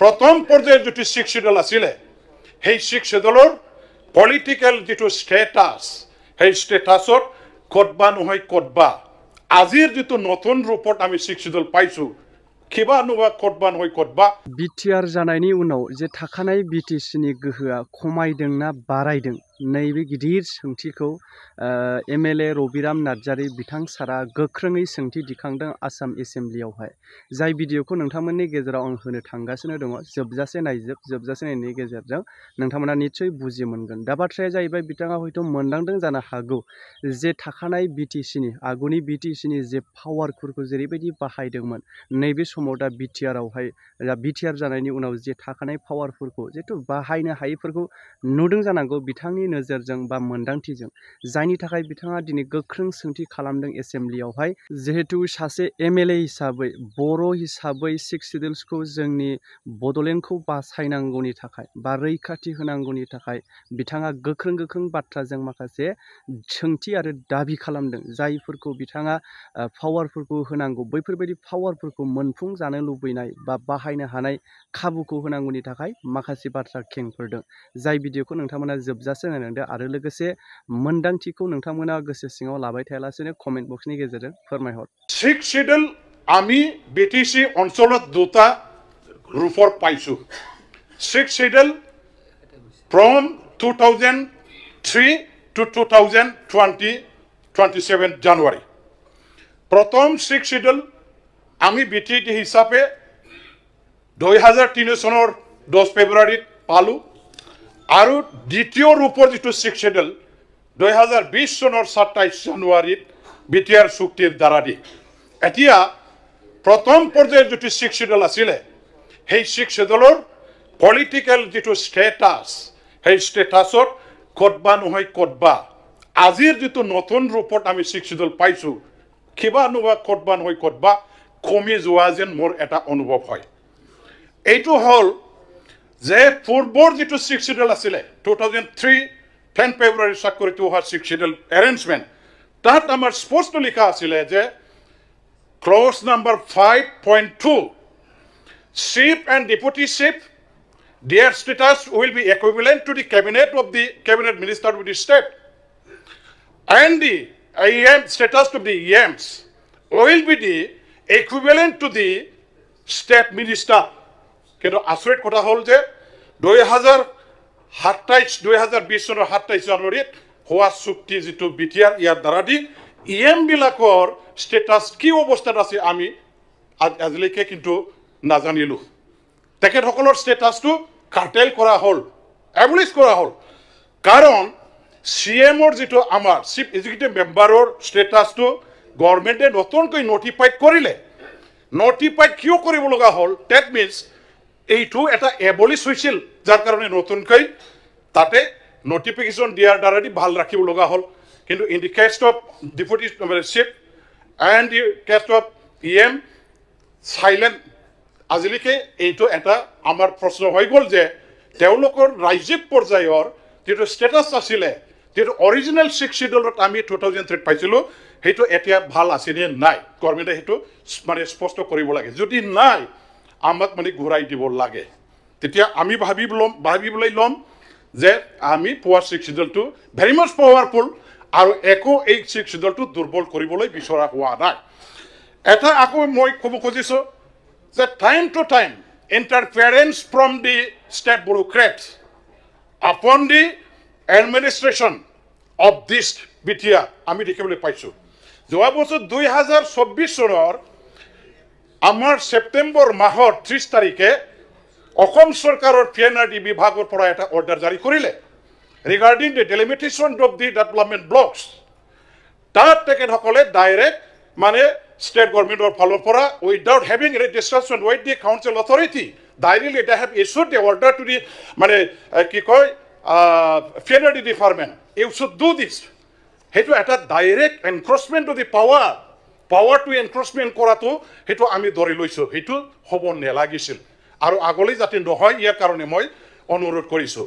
প্ৰথম পৰ্যায়ৰ যিটো 6 শিডিউল আছিলে সেই 6 শিডিউলৰ পলিটিক্যাল যিটো স্ট্যাটাস সেই স্ট্যাটাসত কতবা নহয় কতবা আজিৰ যিটো নতুন ৰূপত আমি 6 শিডিউল পাইছো কিবা নুবা কতবা নহয় কতবা बिटिआर जानायनि उनाव जे थाखानाय बिटिसिनि गोहोआ खमायदोंना बारायदों नैबे गिदिर सोंथिखौ एमएलए रबिराम नार्जारी बिथां सारा गोख्रोङै सोंथि दिखांदों आसाम एसेम्ब्लियावहाय जाय भिडिअखौ नोंथांमोननि गेजेराव आं होनो थांगासिनो दङ जोबजासे जोबजासे नायनायनि गेजेरजों नोंथांमोना निश्चय बुजि मोनगोन दा बाथ्राया जाहैबाय बिथाङा हयथ' मोनदांदों जानो हागौ जे थाखानाय बिटिसिनि आगुनि बिटिसिनि जे पावारफोरखौ जेरैबायदि बाहायदोंमोन नैबे समाव दा बिटिआरआवहाय बिटिआर जानायनि उनाव जे थाखानाय पावारफोरखौ जिहेतु बाहायनो हायैफोरखौ नुदों जानांगौ बिथांनि नोजोरजों बा मोनदांथिजों जायनि थाखाय बिथाङा दिनै गोख्रों सोंथि खालामदों एसेम्ब्लियावहाय जिहेतु सासे एमएलए हिसाबै बर' हिसाबै 6 शिडिउल्सखौ जोंनि बड'लेण्डखौ बासायनांगौनि थाखाय बा रैखाथि होनांगौनि थाखाय बिथाङा गोख्रों बाथ्राजों माखासे सोंथि आरो दाबि खालामदों जायफोरखौ बिथाङा पावारफोरखौ होनांगौ बैफोरबायदि पावारफोरखौ मोनफुंजानो लुबैनाय बा बाहायनो हानाय खाबुखौ होनांगौनि थाखाय माखासे बाथ्रा खेंफोरदों जाय भिडिअखौ नोंथांमोना जोबजासे नायनांदो आरो लोगोसे मोनदांथिखौ नोंथांमोना गोसो सिङाव लाबाय थायालासेनो कमेन्ट बक्सनि गेजेरजों फोरमायहर 6 শিডিউল আমি বিটিসি অঞ্চলত দুটা ৰূপৰ পাইছো 6 শিডিউল from 2003 to 2027 January প্ৰথম 6 শিডিউল আমি বিটিটি হিচাপে 2003 চনৰ 10 ফেব্ৰুৱাৰীত পালো আৰু দ্বিতীয় ৰূপৰ যিটো 6 শিডিউল 2020 চনৰ 27 জানুৱাৰীত বিটিআৰ চুক্তিৰ দ্বাৰা দি এতিয়া প্ৰথম পৰ্যায়ৰ যিটো 6 শিডিউল আছিলে সেই 6 শিডিউলৰ পলিটিক্যাল যিটো স্ট্যাটাস সেই স্ট্যাটাসত কতবা নহয় কতবা আজিৰ যিটো নতুন ৰূপত আমি 6 শিডিউল পাইছো কিবা নুবা কতবা নহয় কতবা কমি যোৱা যেন মোৰ এটা অনুভৱ হয় এইটো হল যে পূৰ্বৰ যিটো 6 শিডিউল আছিলে 2003 10 ফেব্ৰুৱাৰী স্বাক্ষৰিত হোৱা 6 শিডিউল এৰেঞ্জমেণ্ট তাত আমাৰ স্পষ্ট লিখা আছিলে যে close number 5.2 chief and deputy chief their status will be equivalent to the cabinet minister of the state and the EM status of the EMs will be the equivalent to the state minister কিন্তু আচৰিত কথা হল যে 2020 চনৰ 27 জানুৱাৰীত হোৱা চুক্তি যিটো BTR ইয়াৰ দ্বাৰা দি ইএম বিলাকৰ স্ট্যাটাস কি অৱস্থাত আছে আমি আজিলৈকে কিন্তু নাজানিলো তেখেতসকলৰ স্ট্যাটাসটো কাৰ্টেল কৰা হল এবলিশ কৰা হল কাৰণ সিএমৰ যিটো আমাৰ চিফ এক্সিকিউটিভ মেম্বাৰৰ স্ট্যাটাসটো গভৰ্ণমেণ্টে নতুনকৈ নটিফাইড কৰিলে নটিফাইড কিয় কৰিব লগা হল দ্যাট মিন্স এইটো এটা এবলিশ হৈছিল যাৰ কাৰণে নতুনকৈ তাতে নোটিফিকেশন দিয়াৰ দ্বাৰা দি ভাল ৰাখিব লগা হল কিন্তু in the case of deputy chief and the case of EM silent আজিলৈকে এইটো এটা আমাৰ প্ৰশ্ন হৈ গ'ল যে তেওঁলোকৰ ৰাজ্যিক পৰ্যায়ৰ যিটো ষ্টেটাছ আছিলে যিটো অৰিজিনেল 6 শিডিউলত আমি 2003 পাইছিলো সেইটো এতিয়া ভাল আছে নে নাই গভৰ্ণমেণ্টে সেইটো মানে স্পষ্ট কৰিব লাগে যদি নাই আমাক মানে ঘূৰাই দিব লাগে তেতিয়া আমি ভাবিবলৈ ল'ম যে আমি পোৱা 6 শিডিউলটো ভেৰি মাছ পাৱাৰফুল আৰু একো এই 6 শিডিউলটো দুৰ্বল কৰিবলৈ বিচৰা হোৱা নাই এটা আকৌ মই ক'ব খুজিছো যে time to time interference from the state bureaucrats upon the administration of this BTR আমি দেখিবলৈ পাইছোঁ যোৱা বছৰ 2024 চনৰ আমাৰ ছেপ্টেম্বৰ মাহৰ 30 তাৰিখে অসম চৰকাৰৰ পিএনআৰডি বিভাগৰ পৰা এটা অৰ্ডাৰ জাৰি কৰিলে regarding the delimitation of the development blocks তাত তেখেতসকলে ডাইৰেক্ট মানে ষ্টেট গভৰ্ণমেণ্টৰ ফালৰ পৰা without having a discussion with the council authority directly they have issued the order to the মানে কি কয় PNRD department you should do this সেইটো এটা direct encroachment of the power to encroachment কৰাটো সেইটো আমি ধৰি লৈছোঁ সেইটো হ'ব নালাগিছিল আৰু আগলৈ যাতে নহয় ইয়াৰ কাৰণে মই অনুৰোধ কৰিছোঁ